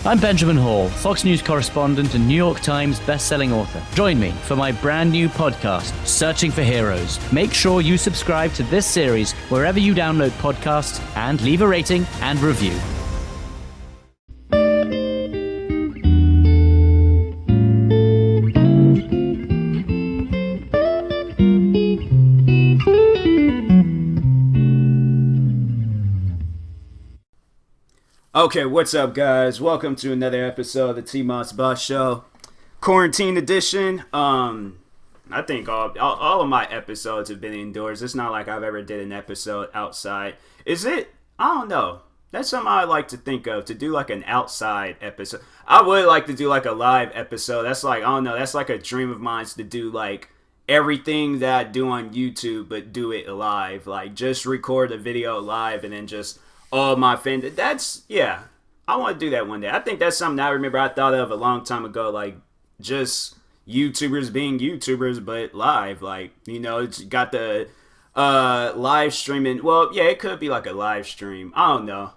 I'm Benjamin Hall, Fox News correspondent and New York Times best-selling author. Join me for my brand new podcast, Searching for Heroes. Make sure you subscribe to this series wherever you download podcasts and leave a rating and review. Okay, what's up, guys? Welcome to another episode of the TMossBoss Show, Quarantine Edition. I think all of my episodes have been indoors. It's not like I've ever did an episode outside. Is it? I don't know. That's something I like to think of, to do like an outside episode. I would like to do like a live episode. That's like, I don't know, that's like a dream of mine, to do like everything that I do on YouTube, but do it live. Like, just record a video live and then just all my fans. Yeah, I want to do that one day. I think that's something I remember I thought of a long time ago, like just YouTubers being YouTubers, but live. Like, you know, it's got the live streaming. Well, yeah, it could be like a live stream. I don't know.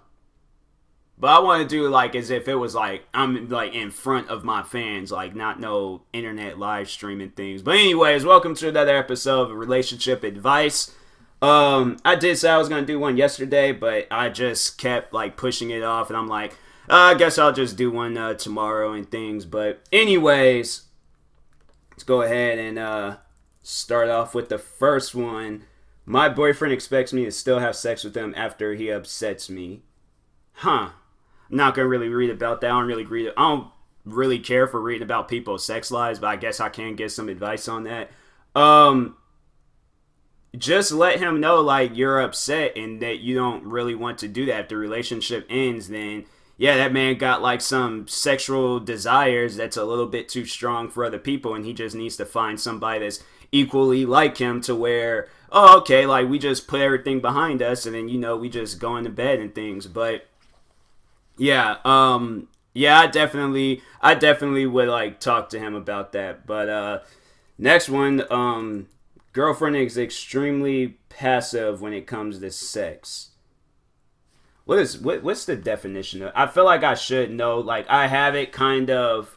But I want to do like as if it was like I'm like in front of my fans, like not no internet live streaming things. But anyways, welcome to another episode of Relationship Advice. I did say I was going to do one yesterday, but I just kept like pushing it off, and I'm like, I guess I'll just do one tomorrow and things. But anyways, let's go ahead and start off with the first one. My boyfriend expects me to still have sex with him after he upsets me. I'm not going to really read about that. I don't really care for reading about people's sex lives, but I guess I can get some advice on that. Just let him know, like, you're upset and that you don't really want to do that. If the relationship ends, then, yeah, that man got, like, some sexual desires that's a little bit too strong for other people, and he just needs to find somebody that's equally like him to where, oh, okay, like, we just put everything behind us, and then, you know, we just go into bed and things. But, yeah, I definitely would, like, talk to him about that. But, next one, girlfriend is extremely passive when it comes to sex. What's the definition of? I feel like I should know. Like, I have it kind of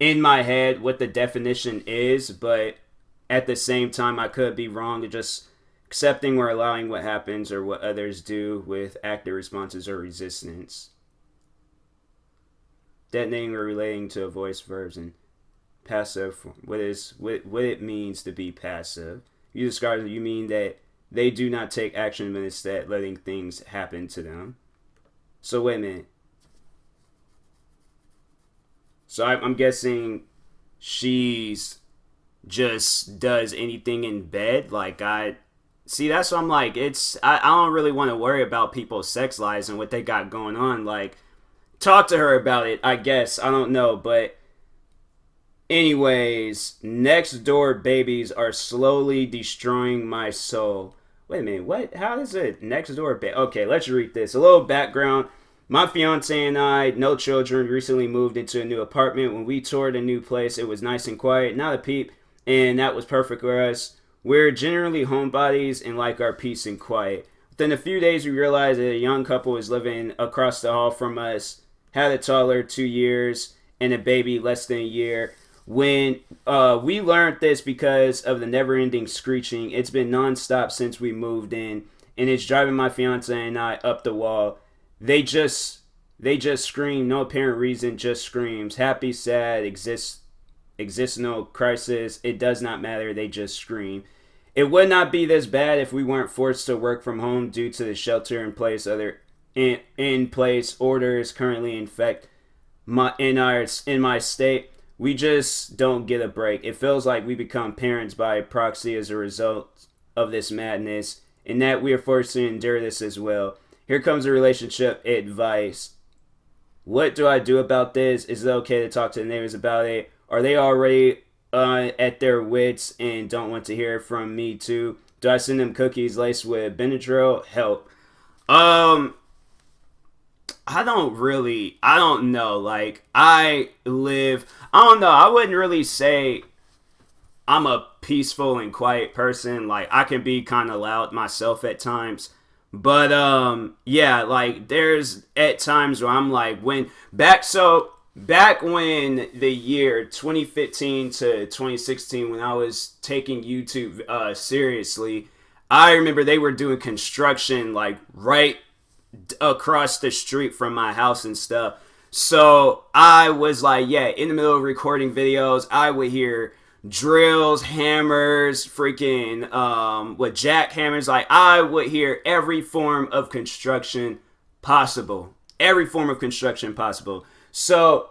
in my head what the definition is, but at the same time I could be wrong. Just accepting or allowing what happens or what others do with active responses or resistance. Detonating or relating to a voice, verbs, and passive, what it means to be passive. You describe it, you mean that they do not take action, but instead letting things happen to them. So wait a minute. So I'm guessing she's just does anything in bed. Like, that's what I'm like. I don't really want to worry about people's sex lives and what they got going on. Like, talk to her about it, I guess. I don't know, but anyways, next door babies are slowly destroying my soul. Wait a minute, what? How is it next door baby? Okay, let's read this. A little background. My fiance and I, no children, recently moved into a new apartment. When we toured a new place, it was nice and quiet, not a peep, and that was perfect for us. We're generally homebodies and like our peace and quiet. Within a few days, we realized that a young couple was living across the hall from us, had a toddler, 2 years, and a baby less than a year. When we learned this because of the never-ending screeching, it's been non-stop since we moved in, and it's driving my fiance and I up the wall. They just scream, no apparent reason, just screams. Happy, sad, exists no crisis. It does not matter. They just scream. It would not be this bad if we weren't forced to work from home due to the shelter in place orders currently in my state. We just don't get a break. It feels like we become parents by proxy as a result of this madness, and that we are forced to endure this as well. Here comes the relationship advice. What do I do about this? Is it okay to talk to the neighbors about it? Are they already at their wits and don't want to hear from me too? Do I send them cookies laced with Benadryl? Help. I don't know. Like, I don't know. I wouldn't really say I'm a peaceful and quiet person. Like, I can be kind of loud myself at times. But yeah, like there's at times where I'm like back when the year 2015 to 2016 when I was taking YouTube seriously, I remember they were doing construction like right across the street from my house and stuff. So I was like, yeah, in the middle of recording videos, I would hear drills, hammers, freaking with jackhammers. Like I would hear every form of construction possible. Every form of construction possible. So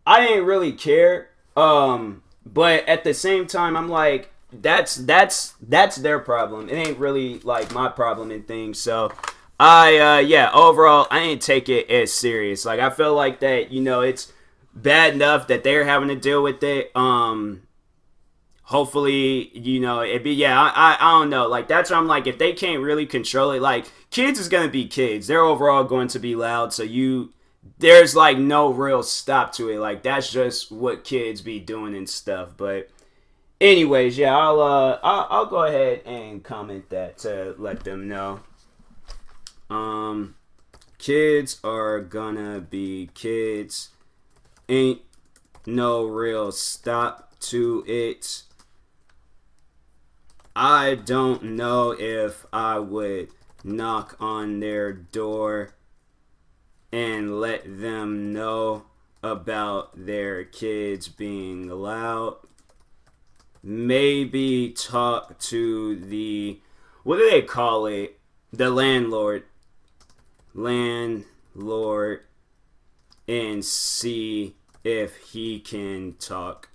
I didn't really care. But at the same time I'm like, that's their problem. It ain't really like my problem and things. So yeah, overall I didn't take it as serious. Like I feel like that, it's bad enough that they're having to deal with it. Hopefully, it'd be, yeah, I don't know. Like, that's why I'm like, if they can't really control it, like, kids is going to be kids. They're overall going to be loud. So there's like no real stop to it. Like, that's just what kids be doing and stuff. But anyways, yeah, I'll go ahead and comment that to let them know. Kids are gonna be kids. Ain't no real stop to it. I don't know if I would knock on their door and let them know about their kids being loud. Maybe talk to what do they call it? The landlord, and see if he can talk.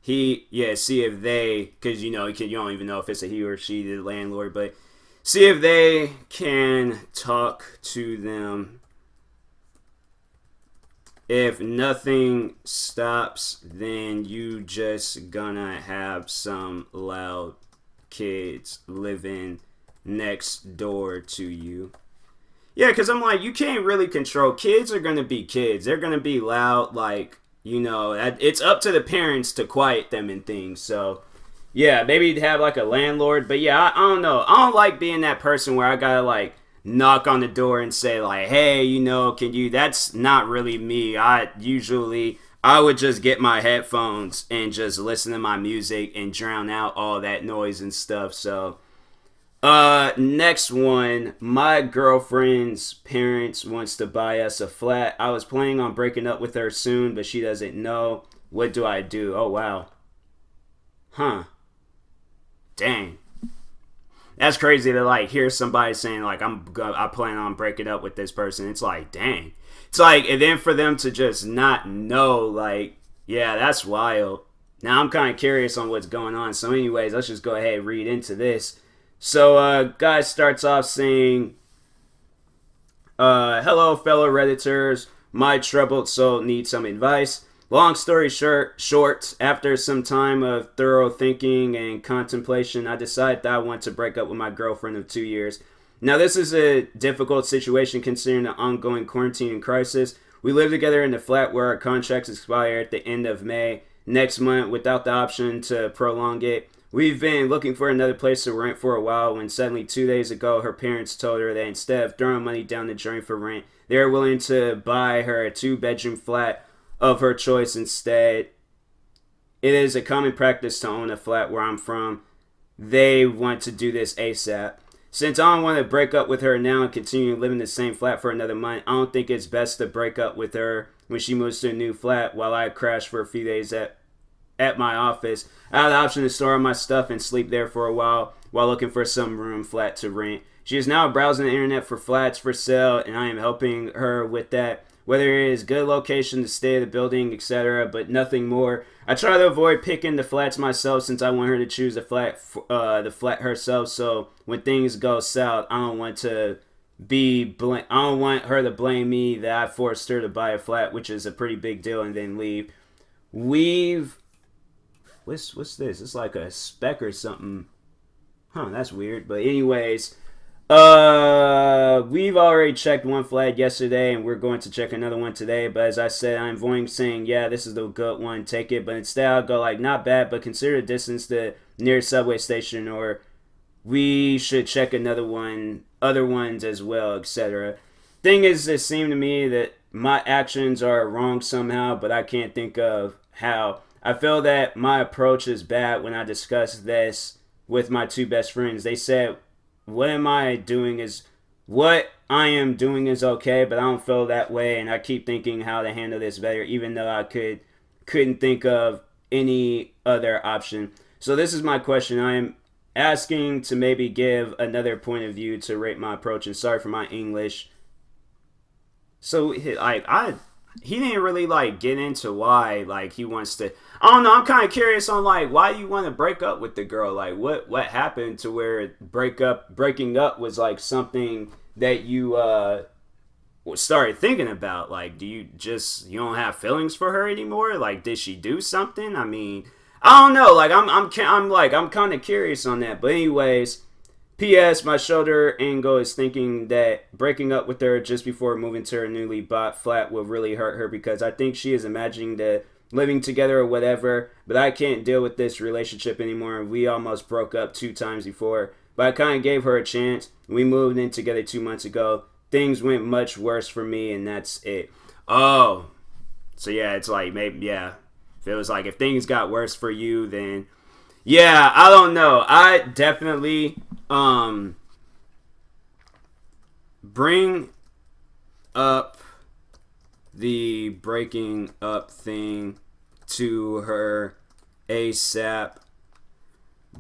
See if they, because you don't even know if it's a he or she, the landlord, but see if they can talk to them. If nothing stops, then you just gonna have some loud kids living next door to you. Yeah, because I'm like, you can't really control. Kids are gonna be kids. They're gonna be loud, like, it's up to the parents to quiet them and things. So, yeah, maybe you'd have like a landlord. But yeah, I don't know. I don't like being that person where I gotta like knock on the door and say like, hey, can you? That's not really me. I would just get my headphones and just listen to my music and drown out all that noise and stuff. So, next one, my girlfriend's parents wants to buy us a flat. I was planning on breaking up with her soon, but she doesn't know. What do I do? Oh, wow. Huh. Dang. That's crazy to like hear somebody saying like, I plan on breaking up with this person. It's like, dang. It's like, and then for them to just not know, like, yeah, that's wild. Now I'm kind of curious on what's going on. So anyways, let's just go ahead and read into this. So, guy starts off saying, hello, fellow Redditors. My troubled soul needs some advice. Long story short, after some time of thorough thinking and contemplation, I decided that I want to break up with my girlfriend of 2 years. Now, this is a difficult situation considering the ongoing quarantine and crisis. We live together in the flat where our contracts expire at the end of May next month without the option to prolong it. We've been looking for another place to rent for a while when suddenly 2 days ago her parents told her that instead of throwing money down the drain for rent, they are willing to buy her a 2-bedroom flat of her choice instead. It is a common practice to own a flat where I'm from. They want to do this ASAP. Since I don't want to break up with her now and continue living in the same flat for another month, I don't think it's best to break up with her when she moves to a new flat while I crash for a few days at my office. I have the option to store my stuff and sleep there for a while looking for some room flat to rent. She is now browsing the internet for flats for sale, and I am helping her with that, whether it is good location, the state of the building, etc., but nothing more. I try to avoid picking the flats myself since I want her to choose the flat herself, so when things go south, I don't want her to blame me that I forced her to buy a flat, which is a pretty big deal, and then leave. What's this? It's like a speck or something. Huh, that's weird. But anyways, we've already checked one flag yesterday, and we're going to check another one today. But as I said, I'm avoiding saying, yeah, this is the good one, take it. But instead, I'll go like, not bad, but consider the distance to nearest subway station or we should check other ones as well, etc. Thing is, it seemed to me that my actions are wrong somehow, but I can't think of how. I feel that my approach is bad when I discuss this with my two best friends. They said, what I am doing is okay, but I don't feel that way, and I keep thinking how to handle this better, even though I couldn't think of any other option. So this is my question. I am asking to maybe give another point of view to rate my approach, and sorry for my English. So he didn't really like get into why like he wants to. I don't know. I'm kind of curious on like why you want to break up with the girl. Like what happened to where breaking up was like something that you started thinking about. Like, you don't have feelings for her anymore? Like, did she do something? I mean, I don't know. Like, I'm kind of curious on that. But anyways, P.S. My shoulder angle is thinking that breaking up with her just before moving to her newly bought flat will really hurt her, because I think she is imagining the living together or whatever, but I can't deal with this relationship anymore. We almost broke up 2 times before, but I kind of gave her a chance. We moved in together 2 months ago. Things went much worse for me, and that's it. Oh, so yeah, it's like maybe, yeah. If it was like if things got worse for you, then yeah, I don't know. I definitely bring up the breaking up thing to her ASAP,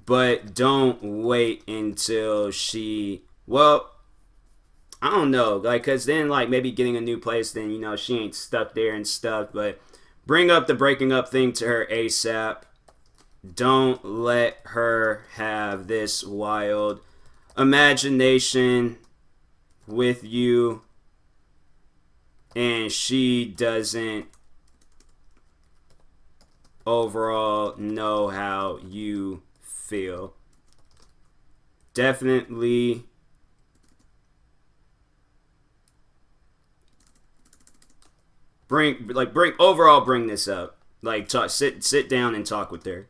but don't wait until she, well, I don't know, like, cause then like maybe getting a new place, then you know she ain't stuck there and stuff. But bring up the breaking up thing to her ASAP. Don't let her have this wild imagination with you, and she doesn't overall know how you feel. Definitely bring this up. Like, sit down and talk with her.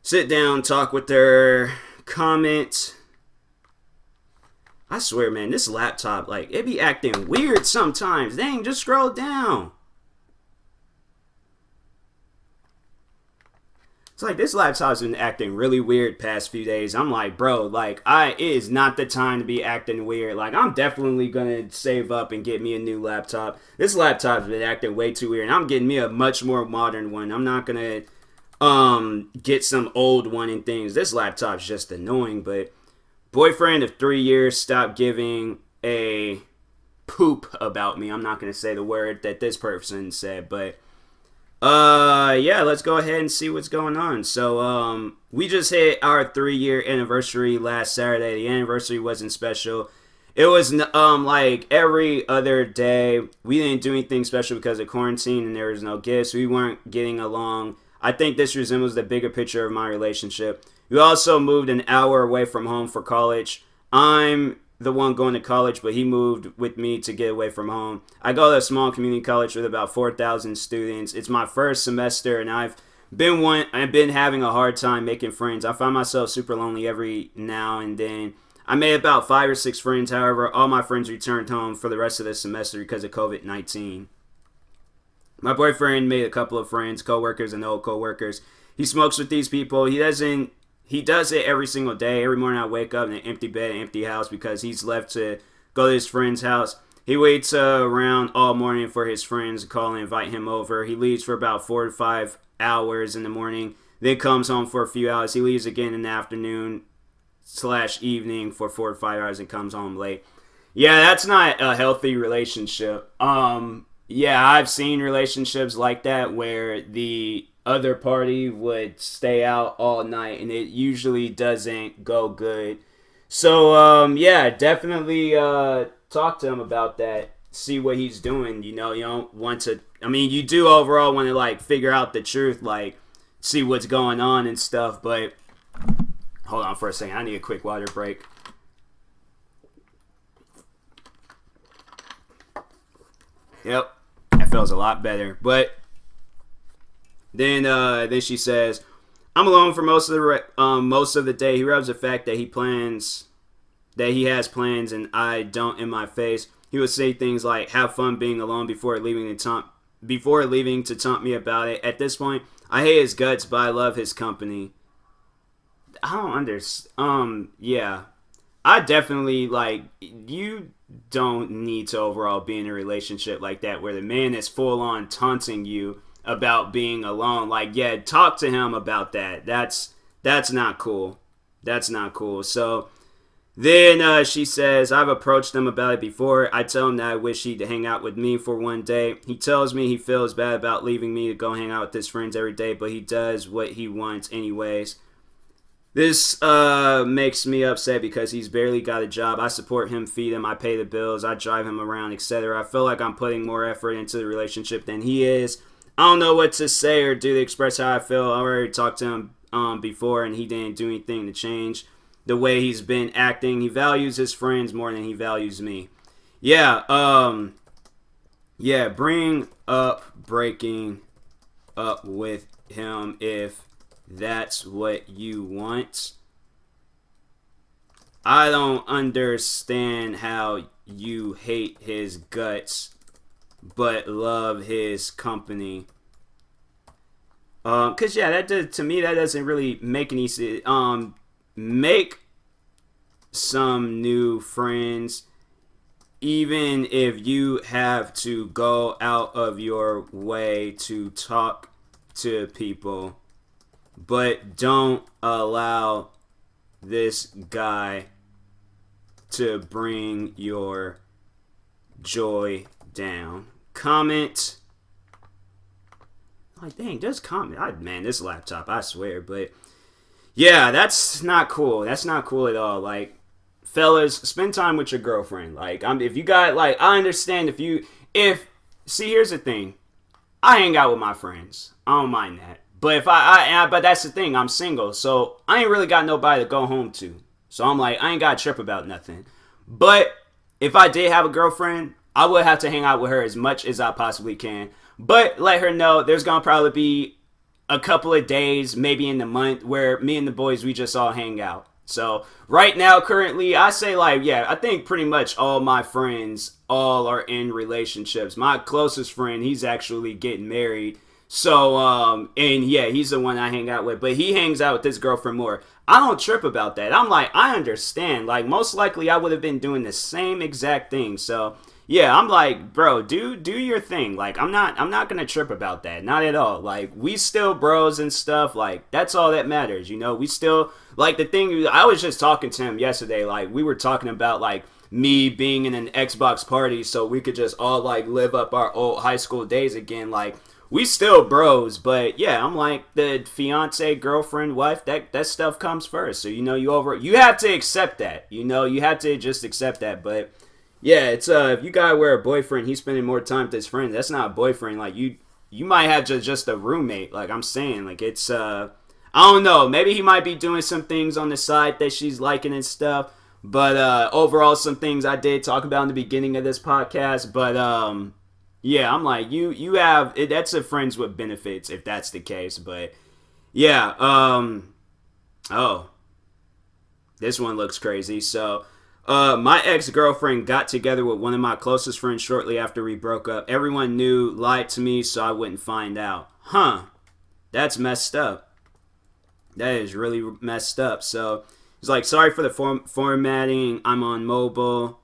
Sit down, talk with her, comment. I swear, man, this laptop, like, it be acting weird sometimes. Dang, just scroll down. It's like this laptop's been acting really weird past few days. I'm like, bro, like, it is not the time to be acting weird. Like, I'm definitely gonna save up and get me a new laptop. This laptop's been acting way too weird, and I'm getting me a much more modern one. I'm not gonna get some old one and things. This laptop's just annoying. But boyfriend of 3 years, stop giving a poop about me. I'm not gonna say the word that this person said, but yeah, let's go ahead and see what's going on. So we just hit our 3-year anniversary last Saturday. The anniversary wasn't special. It was like every other day. We didn't do anything special because of quarantine, and there was no gifts. We weren't getting along. I think this resembles the bigger picture of my relationship. We also moved an hour away from home for college. I'm the one going to college, but he moved with me to get away from home. I go to a small community college with about 4,000 students. It's my first semester, and I've been having a hard time making friends. I find myself super lonely every now and then. I made about 5 or 6 friends. However, all my friends returned home for the rest of the semester because of COVID-19. My boyfriend made a couple of friends, coworkers and old coworkers. He smokes with these people. He does it every single day. Every morning I wake up in an empty bed, an empty house, because he's left to go to his friend's house. He waits around all morning for his friends to call and invite him over. He leaves for about 4 to 5 hours in the morning, then comes home for a few hours. He leaves again in the afternoon / evening for 4 to 5 hours and comes home late. Yeah, that's not a healthy relationship. Yeah, I've seen relationships like that where the other party would stay out all night, and it usually doesn't go good. So, yeah, definitely talk to him about that. See what he's doing. You know, you don't want to, I mean, you do overall want to, like, figure out the truth, like, see what's going on and stuff, but hold on for a second. I need a quick water break. Yep. That feels a lot better. But then she says, I'm alone for most of the day. He rubs the fact that he has plans and I don't in my face. He would say things like "have fun being alone" before leaving to taunt me about it. At this point, I hate his guts, but I love his company. I don't understand. Yeah, I definitely like you. Don't need to overall be in a relationship like that where the man is full on taunting you about being alone. Like, yeah, talk to him about that. That's not cool. That's not cool. So then she says, I've approached him about it before. I tell him that I wish he'd hang out with me for one day. He tells me he feels bad about leaving me to go hang out with his friends every day, but he does what he wants anyways. This makes me upset because he's barely got a job. I support him, feed him, I pay the bills, I drive him around, etc. I feel like I'm putting more effort into the relationship than he is. I don't know what to say or do to express how I feel. I already talked to him before and he didn't do anything to change the way he's been acting. He values his friends more than he values me. Yeah, bring up breaking up with him if that's what you want. I don't understand how you hate his guts but love his company. Cause yeah, to me that doesn't really make any sense. Make some new friends, even if you have to go out of your way to talk to people. But don't allow this guy to bring your joy down. Comment. Like, dang, just comment. Man, this laptop, I swear. But, yeah, that's not cool. That's not cool at all. Like, fellas, spend time with your girlfriend. Like, if you got, like, I understand see, here's the thing. I hang out with my friends. I don't mind that. But but that's the thing, I'm single, so I ain't really got nobody to go home to. So I'm like, I ain't got to trip about nothing. But if I did have a girlfriend, I would have to hang out with her as much as I possibly can. But let her know there's going to probably be a couple of days, maybe in the month, where me and the boys, we just all hang out. So right now, currently, I say like, yeah, I think pretty much all my friends all are in relationships. My closest friend, he's actually getting married. So, and yeah, he's the one I hang out with, but he hangs out with his girlfriend more. I don't trip about that. I'm like, I understand. Like, most likely I would have been doing the same exact thing. So, yeah, I'm like, bro, do your thing. Like, I'm not gonna trip about that. Not at all. Like, we still bros and stuff. Like, that's all that matters. You know, we still, like, the thing, I was just talking to him yesterday. Like, we were talking about, like, me being in an Xbox party so we could just all, like, live up our old high school days again. Like, we still bros, but yeah, I'm like the fiance, girlfriend, wife, that stuff comes first. So, you know, you have to accept that. You know, you have to just accept that. But yeah, it's if you gotta wear a boyfriend, he's spending more time with his friends. That's not a boyfriend. Like you might have just a roommate. Like I'm saying, like it's I don't know. Maybe he might be doing some things on the side that she's liking and stuff. But overall, some things I did talk about in the beginning of this podcast. But yeah, I'm like, you have, that's a friends with benefits if that's the case, but yeah, oh, this one looks crazy. So, my ex-girlfriend got together with one of my closest friends shortly after we broke up. Everyone knew, lied to me so I wouldn't find out. Huh, that's messed up. That is really messed up. So, he's like, sorry for the formatting, I'm on mobile.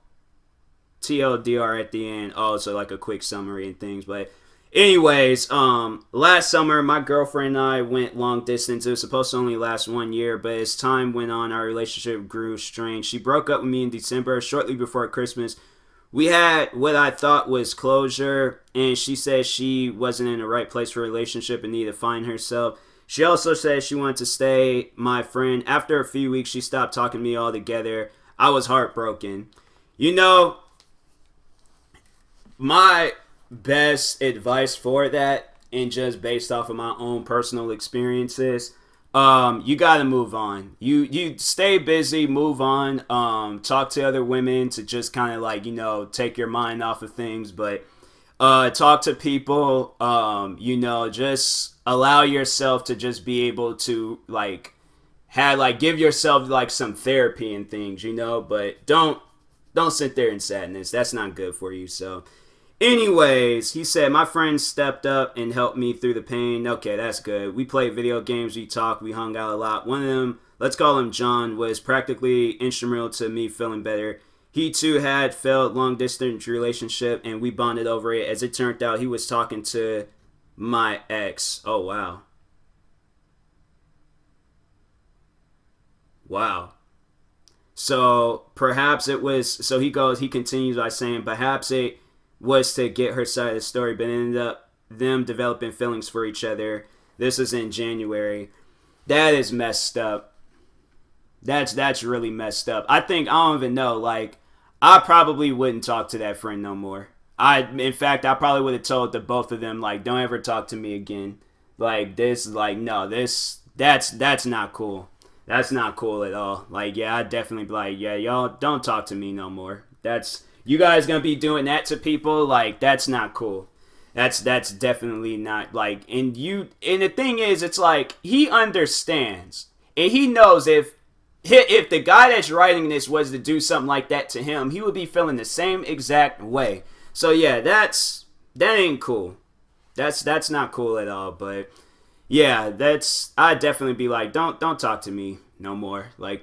TLDR at the end. Oh, so like a quick summary and things. But anyways, last summer, my girlfriend and I went long distance. It was supposed to only last 1 year, but as time went on, our relationship grew strange. She broke up with me in December, shortly before Christmas. We had what I thought was closure, and she said she wasn't in the right place for a relationship and needed to find herself. She also said she wanted to stay my friend. After a few weeks, she stopped talking to me altogether. I was heartbroken. You know, my best advice for that, and just based off of my own personal experiences, you gotta move on. You stay busy, move on, talk to other women to just kind of like, you know, take your mind off of things. But Talk to people. Just allow yourself to just be able to give yourself like some therapy and things, but don't sit there in sadness. That's not good for you. So anyways, he said, my friends stepped up and helped me through the pain. Okay, that's good. We played video games, we talked, we hung out a lot. One of them, let's call him John, was practically instrumental to me feeling better. He too had failed long distance relationship and we bonded over it. As it turned out, he was talking to my ex. Oh, wow. Wow. So perhaps it was, so he continues by saying, perhaps it was to get her side of the story, but it ended up them developing feelings for each other. This was in January. That is messed up. That's really messed up. I don't even know, I probably wouldn't talk to that friend no more. In fact, I probably would have told the both of them, don't ever talk to me again. That's not cool. That's not cool at all. I'd definitely be like, yeah, y'all don't talk to me no more. You guys gonna be doing that to people? That's not cool. That's definitely not, and the thing is, it's he understands. And he knows if the guy that's writing this was to do something like that to him, he would be feeling the same exact way. So yeah, that ain't cool. That's not cool at all. But yeah, I'd definitely be like, don't talk to me no more. Yeah.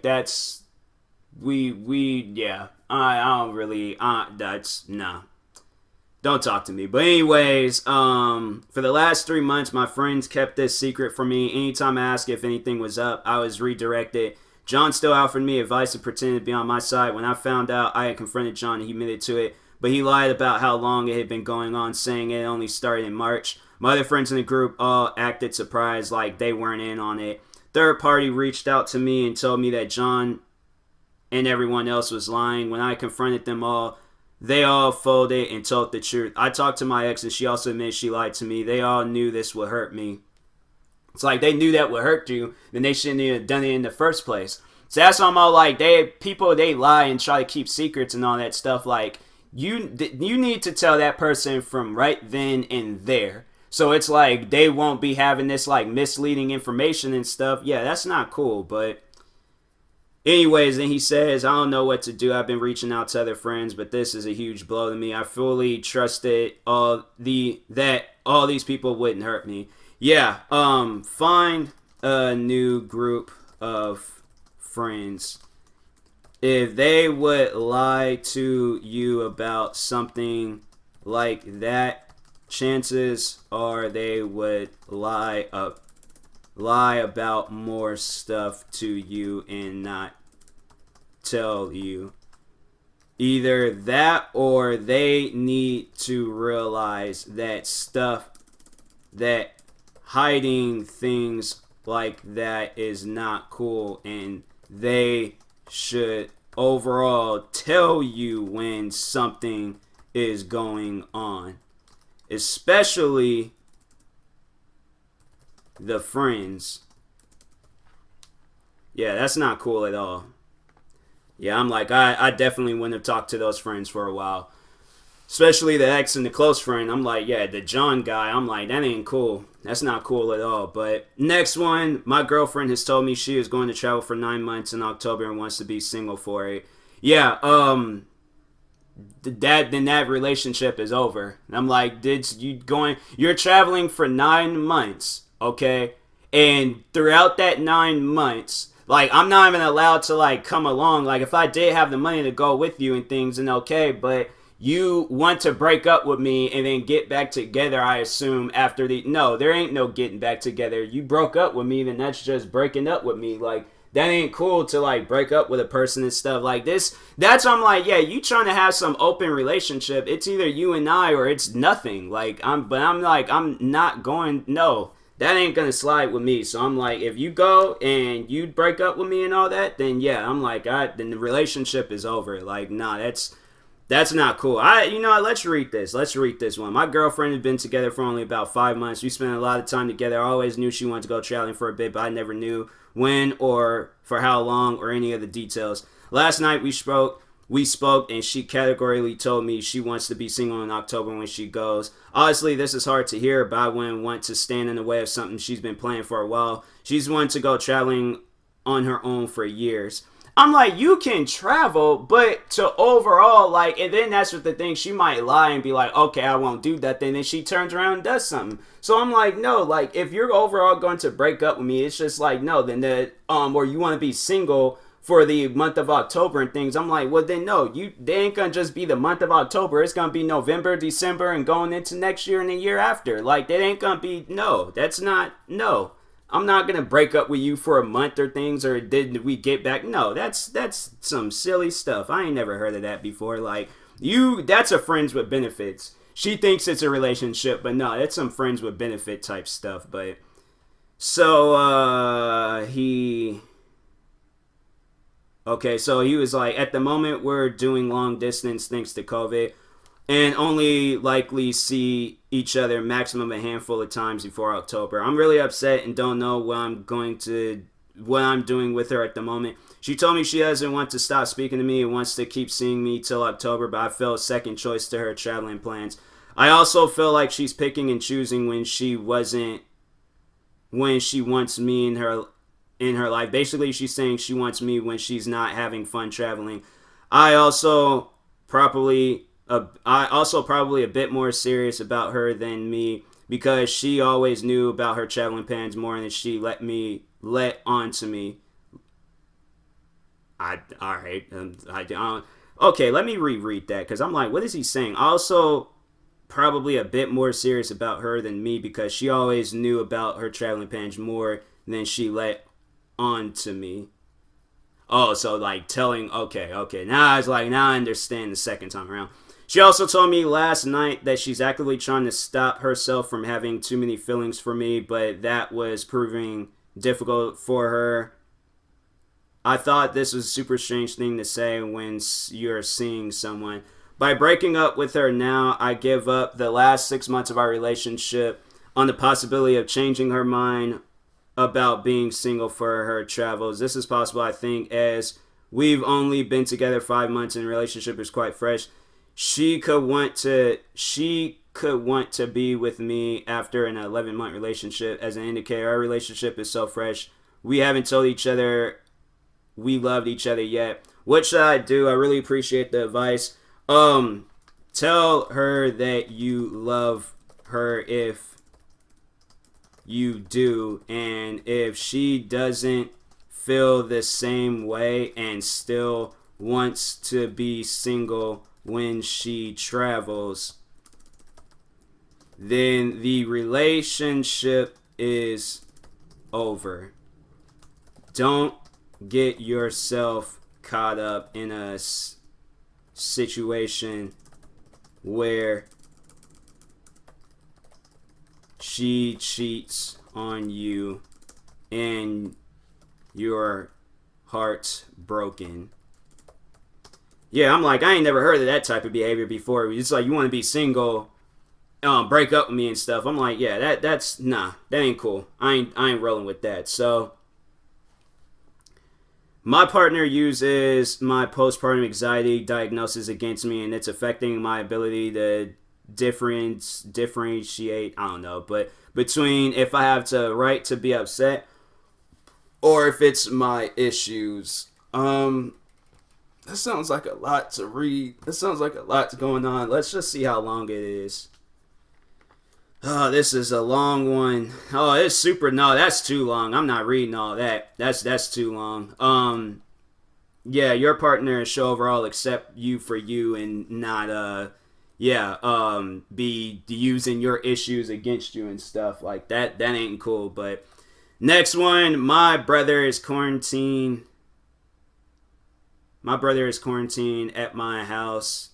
I don't really, that's, nah. Don't talk to me. But anyways, for the last 3 months, my friends kept this secret from me. Anytime I asked if anything was up, I was redirected. John still offered me advice and pretended to be on my side. When I found out, I had confronted John and he admitted to it. But he lied about how long it had been going on, saying it only started in March. My other friends in the group all acted surprised like they weren't in on it. Third party reached out to me and told me that John and everyone else was lying. When I confronted them all, they all folded and told the truth. I talked to my ex and she also admitted she lied to me. They all knew this would hurt me. It's they knew that would hurt you, then they shouldn't have done it in the first place. So that's why I'm all they lie and try to keep secrets and all that stuff. You need to tell that person from right then and there. So it's they won't be having this misleading information and stuff. Yeah, that's not cool. But anyways, then he says, I don't know what to do. I've been reaching out to other friends, but this is a huge blow to me. I fully trusted that all these people wouldn't hurt me. Yeah, find a new group of friends. If they would lie to you about something like that, chances are they would lie about more stuff to you and not tell you. Either that or they need to realize that hiding things like that is not cool, and they should overall tell you when something is going on, especially the friends. Yeah, that's not cool at all. Yeah, I'm I definitely wouldn't have talked to those friends for a while. Especially the ex and the close friend. I'm yeah, the John guy, I'm that ain't cool. That's not cool at all. But next one, my girlfriend has told me she is going to travel for 9 months in October and wants to be single for it. Yeah, that relationship is over. I'm you're traveling for 9 months, okay? And throughout that 9 months, I'm not even allowed to come along. If I did have the money to go with you and things, and okay, but you want to break up with me and then get back together, I assume, after no, there ain't no getting back together. You broke up with me, then that's just breaking up with me. That ain't cool to break up with a person and stuff like this. That's I'm yeah, you trying to have some open relationship. It's either you and I or it's nothing. I'm not going, no, that ain't gonna slide with me. So I'm if you go and you break up with me and all that, then yeah, I'm then the relationship is over. Nah, that's not cool. Let's read this. Let's read this one. My girlfriend has been together for only about 5 months. We spent a lot of time together. I always knew she wanted to go traveling for a bit, but I never knew when or for how long or any of the details. Last night we spoke. we spoke, and she categorically told me she wants to be single in October when she goes. Obviously, this is hard to hear, but I wouldn't want to stand in the way of something she's been planning for a while. She's wanted to go traveling on her own for years. I'm like, you can travel, but to overall, like, and then that's what the thing, she might lie and be like, okay, I won't do that, then she turns around and does something. So I'm like, no, like, if you're overall going to break up with me, it's just like, no, then or you want to be single for the month of October and things, I'm like, well, then no, they ain't gonna just be the month of October, it's gonna be November, December, and going into next year and the year after. Like, that ain't gonna be, no, I'm not gonna break up with you for a month or things, or did we get back? No, that's some silly stuff. I ain't never heard of that before. Like, that's a friends with benefits. She thinks it's a relationship, but no, that's some friends with benefit type stuff. But so he was like, at the moment we're doing long distance thanks to COVID, and only likely see each other maximum a handful of times before October. I'm really upset and don't know what I'm doing with her at the moment. She told me she doesn't want to stop speaking to me and wants to keep seeing me till October, but I feel second choice to her traveling plans. I also feel like she's picking and choosing when she wants me in her life. Basically, she's saying she wants me when she's not having fun traveling. I also probably a bit more serious about her than me, because she always knew about her traveling plans more than she let on to me. Okay, let me reread that, because I'm like, what is he saying? Also probably a bit more serious about her than me, because she always knew about her traveling plans more than she let on to me. Oh, so like telling, okay. Now I understand the second time around. She also told me last night that she's actively trying to stop herself from having too many feelings for me, but that was proving difficult for her. I thought this was a super strange thing to say when you're seeing someone. By breaking up with her now, I give up the last 6 months of our relationship on the possibility of changing her mind about being single for her travels. This is possible, I think, as we've only been together 5 months and the relationship is quite fresh. She could want to be with me after an 11-month relationship. As an indicator, our relationship is so fresh. We haven't told each other we loved each other yet. What should I do? I really appreciate the advice. Tell her that you love her if you do, and if she doesn't feel the same way and still wants to be single when she travels, then the relationship is over. Don't get yourself caught up in a situation where she cheats on you and your heart's broken. Yeah, I'm like, I ain't never heard of that type of behavior before. It's like, you want to be single, break up with me and stuff. I'm like, yeah, that's that ain't cool. I ain't rolling with that. So my partner uses my postpartum anxiety diagnosis against me, and it's affecting my ability to differentiate, I don't know, but between if I have the right to be upset or if it's my issues. That sounds like a lot to read. That sounds like a lot going on. Let's just see how long it is. Oh, this is a long one. Oh, it's super. No, that's too long. I'm not reading all that. That's too long. Yeah, your partner should overall accept you for you and not be using your issues against you and stuff like that. That ain't cool. But next one, my brother is quarantined at my house,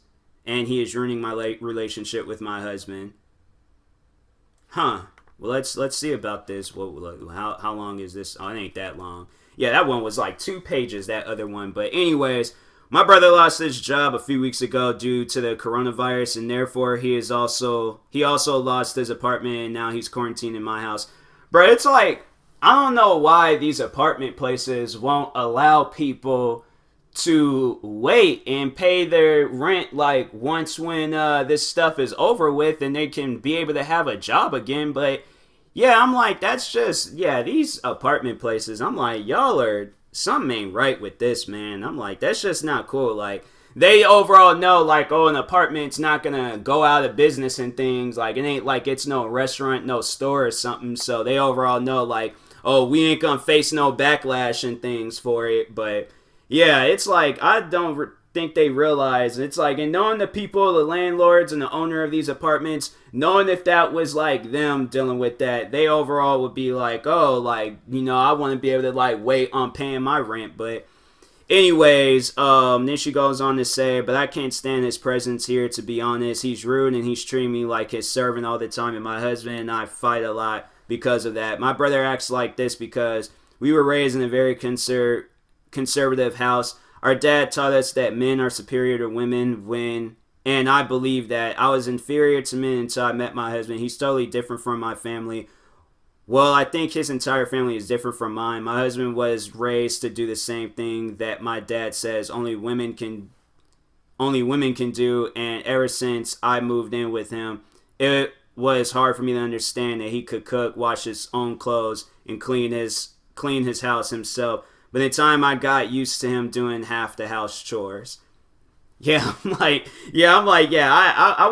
and he is ruining my relationship with my husband. Huh. Well, let's see about this. How long is this? Oh, it ain't that long. Yeah, that one was like 2 pages, that other one. But anyways, my brother lost his job a few weeks ago due to the coronavirus, and therefore he also lost his apartment, and now he's quarantined in my house. Bro, it's like, I don't know why these apartment places won't allow people to wait and pay their rent like once when this stuff is over with and they can be able to have a job again. But yeah, I'm like, that's just, yeah, these apartment places, I'm like, y'all are, something ain't right with this, man. I'm like, that's just not cool. Like, they overall know, like, oh, an apartment's not gonna go out of business and things. Like, it ain't like it's no restaurant, no store or something. So they overall know, like, oh, we ain't gonna face no backlash and things for it. But yeah, it's like, I don't think they realize. It's like, and knowing the people, the landlords and the owner of these apartments, knowing if that was like them dealing with that, they overall would be like, oh, like, you know, I want to be able to like wait on paying my rent. But anyways, then she goes on to say, but I can't stand his presence here, to be honest. He's rude and he's treating me like his servant all the time, and my husband and I fight a lot because of that. My brother acts like this because we were raised in a very conservative house. Our dad taught us that men are superior to women and I believe that. I was inferior to men until I met my husband. He's totally different from my family. Well, I think his entire family is different from mine. My husband was raised to do the same thing that my dad says only women can do, and ever since I moved in with him, it was hard for me to understand that he could cook, wash his own clothes, and clean his house himself. By the time I got used to him doing half the house chores. Yeah, I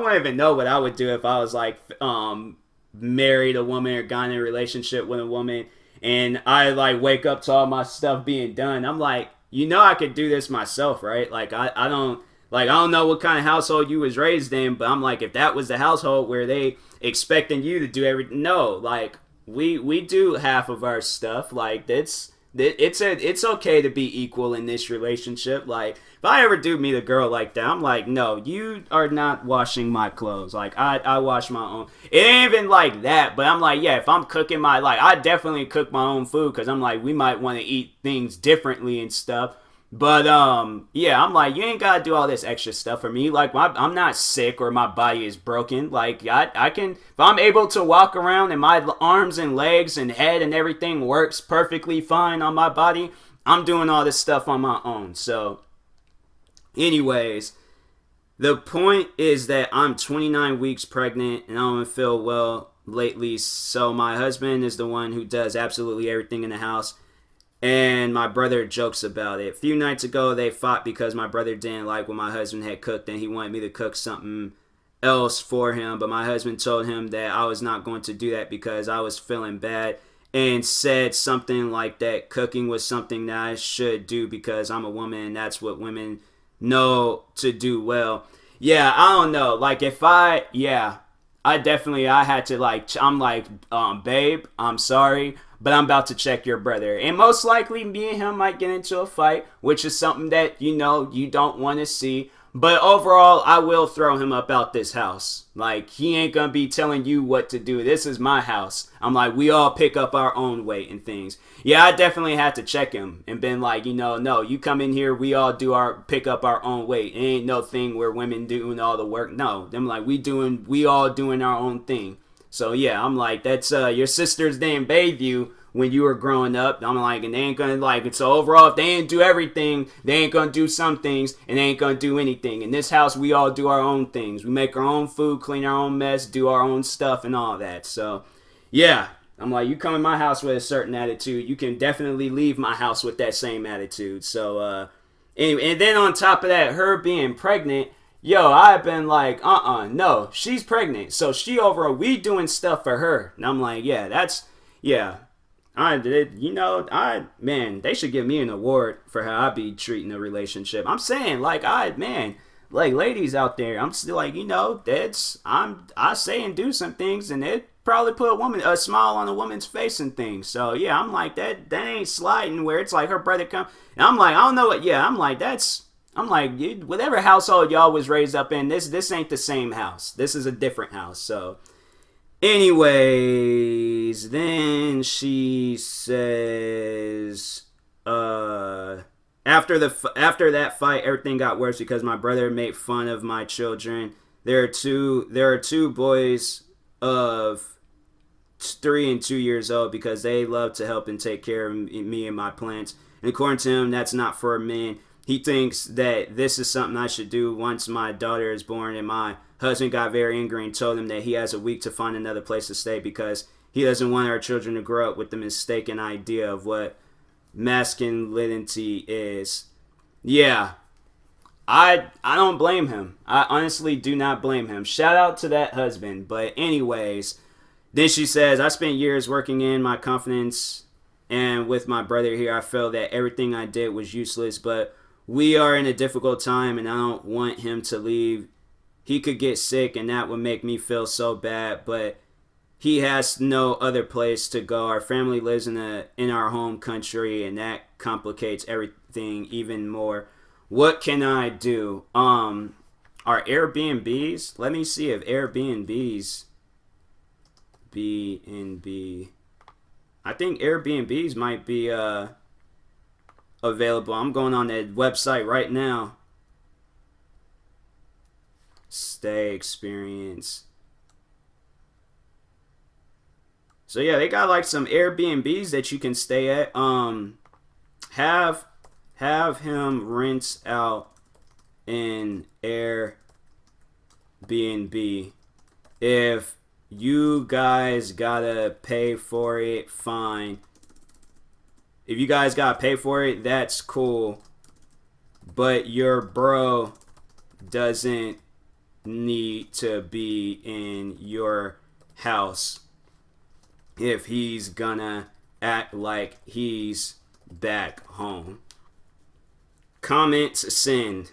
wouldn't even know what I would do if I was like married a woman or got in a relationship with a woman and I like wake up to all my stuff being done. I'm like, you know, I could do this myself, right? Like I don't know what kind of household you was raised in, but I'm like, if that was the household where they expecting you to do everything, no, like we do half of our stuff. Like it's okay to be equal in this relationship. Like, if I ever do meet a girl like that, I'm like, no, you are not washing my clothes. Like, I wash my own. It ain't even like that, but I'm like, yeah, if I'm cooking I definitely cook my own food, because I'm like, we might want to eat things differently and stuff. But, yeah, I'm like, you ain't gotta do all this extra stuff for me. Like, I'm not sick or my body is broken. Like, I can, if I'm able to walk around and my arms and legs and head and everything works perfectly fine on my body, I'm doing all this stuff on my own. So, anyways, the point is that I'm 29 weeks pregnant and I don't feel well lately. So, my husband is the one who does absolutely everything in the house. And my brother jokes about it. A few nights ago, they fought because my brother didn't like what my husband had cooked and he wanted me to cook something else for him. But my husband told him that I was not going to do that because I was feeling bad and said something like that cooking was something that I should do because I'm a woman and that's what women know to do well. Yeah, I don't know. Like, I had to, like, I'm like, babe, I'm sorry, but I'm about to check your brother. And most likely me and him might get into a fight, which is something that, you know, you don't want to see. But overall, I will throw him up out this house. Like, he ain't gonna be telling you what to do. This is my house. I'm like, we all pick up our own weight and things. Yeah, I definitely had to check him and been like, you know, no, you come in here, we all pick up our own weight. It ain't no thing where women doing all the work. No, I'm like, we all doing our own thing. So yeah, I'm like, that's your sisters didn't bathe you when you were growing up. I'm like, and they ain't gonna like it. So overall, if they ain't do everything, they ain't gonna do some things, and they ain't gonna do anything. In this house, we all do our own things. We make our own food, clean our own mess, do our own stuff, and all that. So yeah, I'm like, you come in my house with a certain attitude, you can definitely leave my house with that same attitude. So anyway, and then on top of that, her being pregnant. Yo, I've been like, no, she's pregnant. So we doing stuff for her. And I'm like, yeah, they should give me an award for how I be treating a relationship. I'm saying, like, ladies out there, I'm still like, you know, I say and do some things and it probably put a smile on a woman's face and things. So yeah, I'm like, that ain't sliding where it's like her brother come. And I'm like, I don't know what, yeah, I'm like, whatever household y'all was raised up in, this ain't the same house. This is a different house. So, anyways, then she says, after that fight, everything got worse because my brother made fun of my children. There are two boys of 3 and 2 years old because they love to help and take care of me and my plants. And according to him, that's not for men. he thinks that this is something I should do once my daughter is born, and my husband got very angry and told him that he has a week to find another place to stay because he doesn't want our children to grow up with the mistaken idea of what masculinity is. Yeah, I don't blame him. I honestly do not blame him. Shout out to that husband. But anyways, then she says, I spent years working in my confidence, and with my brother here, I felt that everything I did was useless, but we are in a difficult time, and I don't want him to leave. He could get sick, and that would make me feel so bad, but he has no other place to go. Our family lives in our home country, and that complicates everything even more. What can I do? Are Airbnbs? Let me see if Airbnbs, B&B. I think Airbnbs might be available. I'm going on that website right now. Stay experience. So yeah, they got like some Airbnbs that you can stay at. Have him rent out an Airbnb. If you guys gotta pay for it, fine. If you guys gotta pay for it, that's cool. But your bro doesn't need to be in your house if he's gonna act like he's back home. Comments send.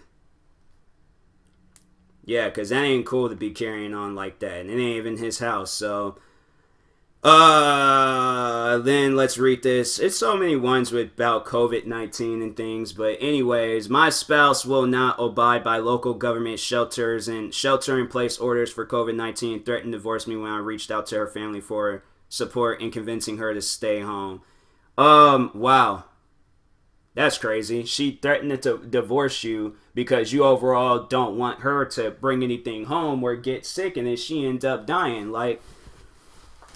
Yeah, because that ain't cool to be carrying on like that. And it ain't even his house. So, then let's read this. It's so many ones about COVID-19 and things. But anyways, my spouse will not abide by local government shelters and shelter-in-place orders for COVID-19. Threatened to divorce me when I reached out to her family for support and convincing her to stay home. Wow. That's crazy. She threatened to divorce you because you overall don't want her to bring anything home or get sick, and then she ends up dying. Like,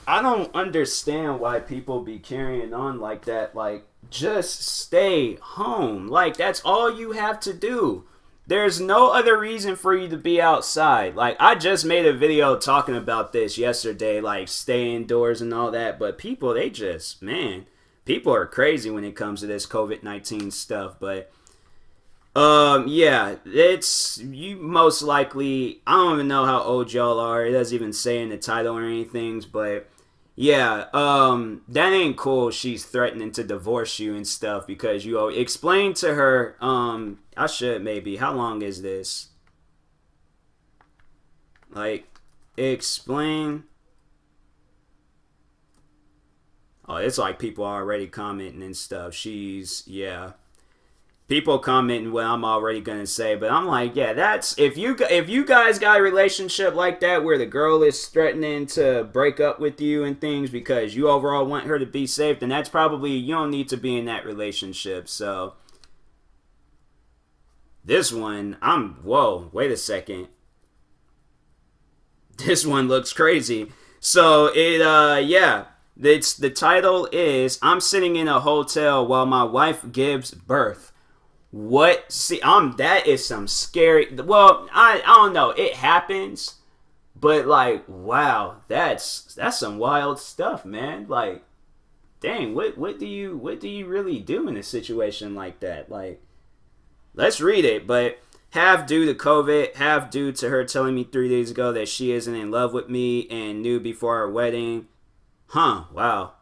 I don't understand why people be carrying on like that. Like, just stay home. Like, that's all you have to do. There's no other reason for you to be outside. Like, I just made a video talking about this yesterday, like, stay indoors and all that. But people, they just, man, people are crazy when it comes to this COVID-19 stuff. But, yeah, it's, you most likely, I don't even know how old y'all are. It doesn't even say in the title or anything, but yeah, that ain't cool. She's threatening to divorce you and stuff because you explain to her, I should maybe, how long is this? Like, explain. Oh, it's like people are already commenting and stuff. Yeah. People commenting what I'm already gonna say, but I'm like, yeah, that's if you guys got a relationship like that where the girl is threatening to break up with you and things because you overall want her to be safe, then that's probably, you don't need to be in that relationship. So this one, whoa, wait a second. This one looks crazy. So yeah. The title is, I'm sitting in a hotel while my wife gives birth. What? See, that is some scary, well, I don't know, it happens, but like, wow, that's some wild stuff, man. Like, dang, what do you really do in a situation like that? Like, let's read it. But half due to COVID, half due to her telling me 3 days ago that she isn't in love with me and knew before our wedding. Huh, wow.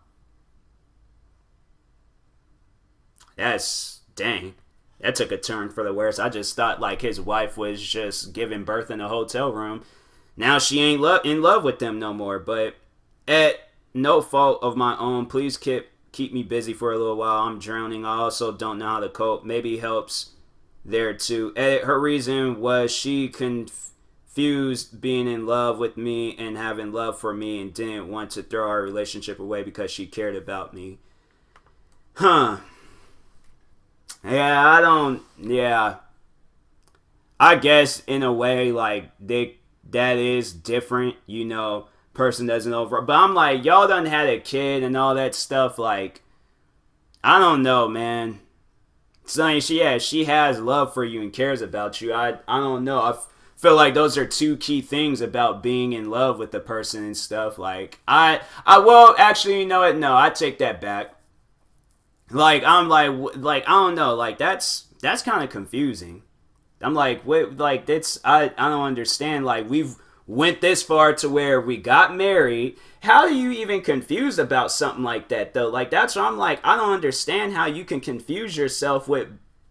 That's, dang. That took a turn for the worse. I just thought like his wife was just giving birth in a hotel room. Now she ain't in love with them no more. But at no fault of my own, please keep me busy for a little while. I'm drowning. I also don't know how to cope. Maybe helps there too. Her reason was she confused being in love with me and having love for me and didn't want to throw our relationship away because she cared about me. Huh. Yeah, I guess in a way, like, that is different, you know, person doesn't but I'm like, y'all done had a kid and all that stuff, like, I don't know, man. saying she has love for you and cares about you. I don't know. Feel like those are two key things about being in love with the person and stuff. Like I well actually, you know what? No, I take that back. Like I'm like I don't know. Like that's kind of confusing. I'm like, wait, like that's I don't understand. Like we've went this far to where we got married. How are you even confused about something like that though? Like that's what I'm like. I don't understand how you can confuse yourself with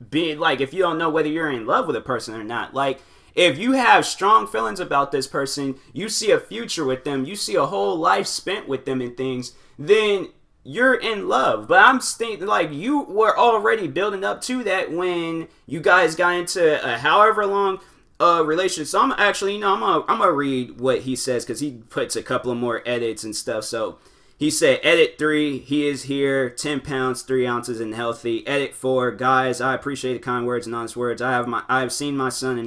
being like if you don't know whether you're in love with a person or not. Like if you have strong feelings about this person, you see a future with them, you see a whole life spent with them and things, then you're in love. But I'm thinking like you were already building up to that when you guys got into a however long relationship. So I'm actually, I'm gonna read what he says because he puts a couple of more edits and stuff. So he said, edit 3, he is here, 10 pounds, 3 ounces and healthy. Edit 4, guys, I appreciate the kind words and honest words. I have seen my son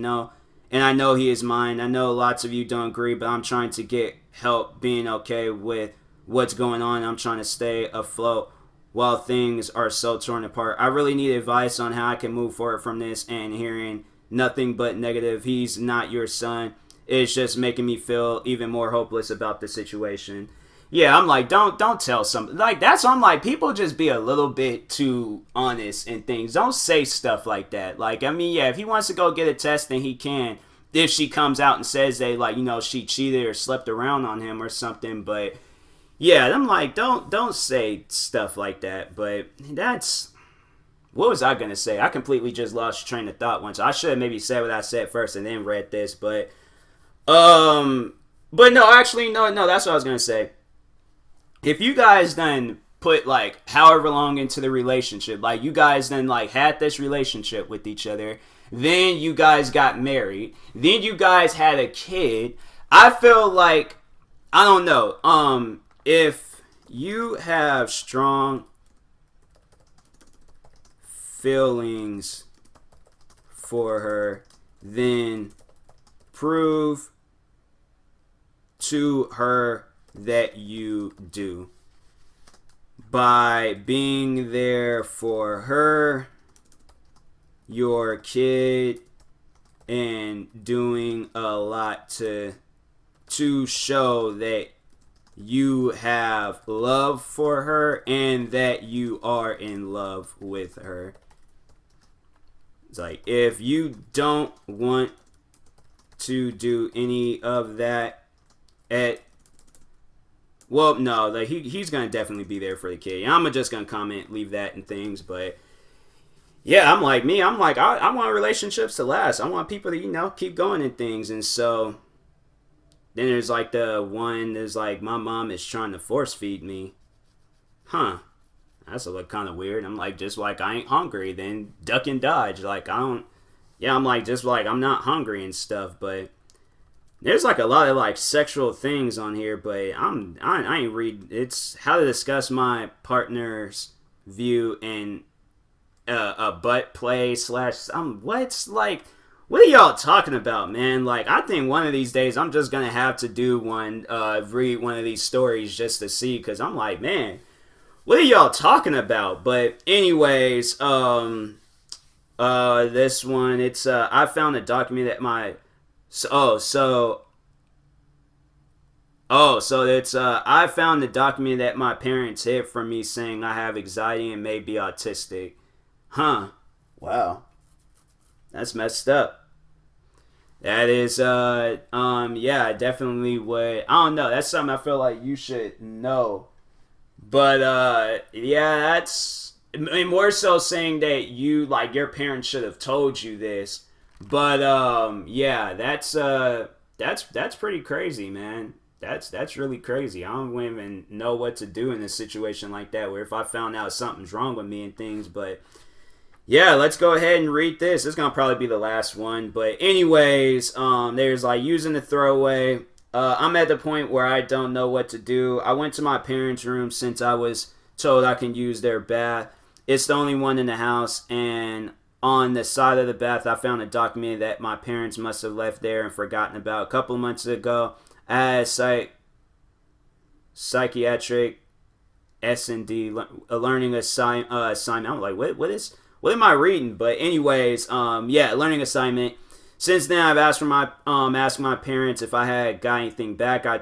and I know he is mine. I know lots of you don't agree, but I'm trying to get help being okay with what's going on. I'm trying to stay afloat while things are so torn apart. I really need advice on how I can move forward from this, and hearing nothing but negative, he's not your son, it's just making me feel even more hopeless about the situation. Yeah, I'm like, don't tell something like that's. I'm like, people just be a little bit too honest in things. Don't say stuff like that. Like, I mean, yeah, if he wants to go get a test, then he can. If she comes out and says they like, she cheated or slept around on him or something. But yeah, I'm like, don't say stuff like that. But that's what was I gonna say? I completely just lost train of thought once. I should have maybe said what I said first and then read this. But no, actually, no, that's what I was gonna say. If you guys then put like however long into the relationship, like you guys then like had this relationship with each other, then you guys got married, then you guys had a kid, I feel like, I don't know, if you have strong feelings for her, then prove to her that you do by being there for her, your kid, and doing a lot to show that you have love for her and that you are in love with her. It's like, if you don't want to do any of that well, no, like he's gonna definitely be there for the kid. I'm just gonna comment, leave that and things, but yeah, I'm like I want relationships to last. I want people to keep going and things, and so then there's like there's like my mom is trying to force feed me, huh? That's a look kind of weird. I'm like, just like I ain't hungry, then duck and dodge. Like I don't, yeah, I'm like just like I'm not hungry and stuff, but. There's like a lot of like sexual things on here, but I ain't read. It's how to discuss my partner's view and a butt play / what's like, what are y'all talking about, man? Like I think one of these days I'm just gonna have to do read one of these stories just to see, because I'm like, man, what are y'all talking about? But anyways, this one, it's I found a document that my So it's I found the document that my parents hid from me saying I have anxiety and may be autistic. Huh. Wow. That's messed up. That is yeah, definitely would. I don't know. That's something I feel like you should know. But yeah, that's more so saying that you like your parents should have told you this. But yeah, that's pretty crazy, man. That's really crazy. I don't even know what to do in a situation like that, where if I found out something's wrong with me and things. But yeah, let's go ahead and read this. It's gonna probably be the last one. But anyways, there's like using the throwaway. I'm at the point where I don't know what to do. I went to my parents' room since I was told I can use their bath. It's the only one in the house, and on the side of the bath, I found a document that my parents must have left there and forgotten about a couple of months ago. I had psychiatric S&D learning assignment. I'm like, what is what am I reading? But anyways, yeah, learning assignment. Since then, I've asked my parents if I had got anything back. I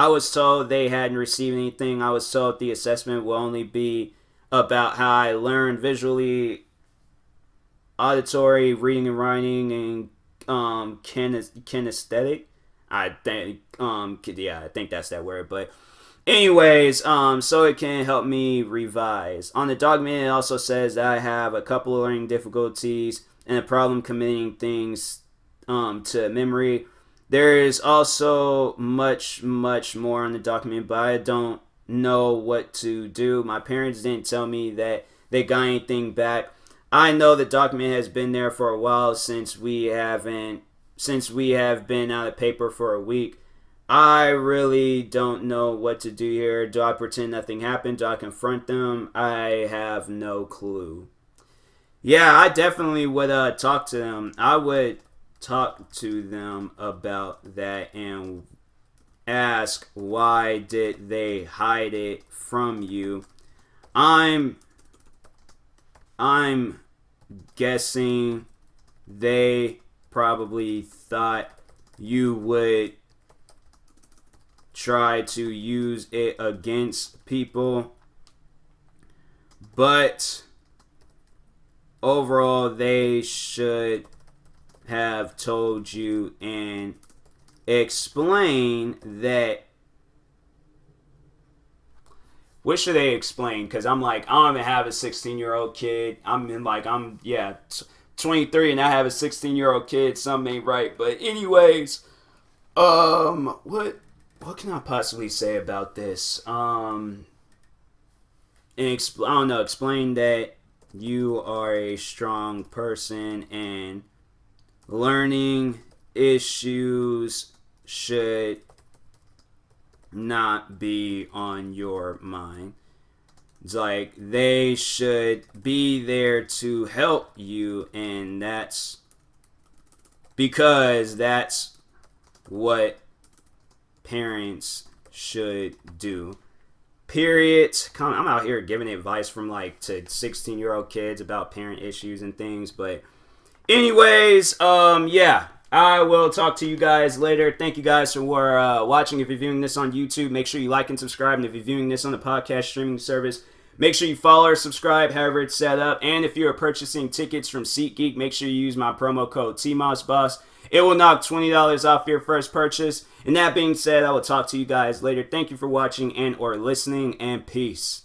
was told they hadn't received anything. I was told the assessment will only be about how I learned visually, auditory, reading and writing, and kinesthetic. I think I think that's that word. But anyways, so it can help me revise. On the document, it also says that I have a couple of learning difficulties and a problem committing things to memory. There is also much more on the document, but I don't know what to do. My parents didn't tell me that they got anything back. I know the document has been there for a while since we have been out of paper for a week. I really don't know what to do here. Do I pretend nothing happened? Do I confront them? I have no clue. Yeah, I definitely would talk to them. I would talk to them about that and ask, why did they hide it from you? I'm guessing they probably thought you would try to use it against people, but overall they should have told you and explain that. What should they explain? Because I'm like, I don't even have a 16-year-old kid. I'm 23 and I have a 16-year-old kid. Something ain't right. But anyways, what can I possibly say about this? I don't know. Explain that you are a strong person and learning issues should not be on your mind. It's like they should be there to help you, and that's because that's what parents should do. Period. I'm out here giving advice from like to 16-year-old kids about parent issues and things, but anyways, yeah, I will talk to you guys later. Thank you guys for watching. If you're viewing this on YouTube, make sure you like and subscribe. And if you're viewing this on the podcast streaming service, make sure you follow or subscribe, however it's set up. And if you are purchasing tickets from SeatGeek, make sure you use my promo code TMossBoss. It will knock $20 off your first purchase. And that being said, I will talk to you guys later. Thank you for watching and or listening, and peace.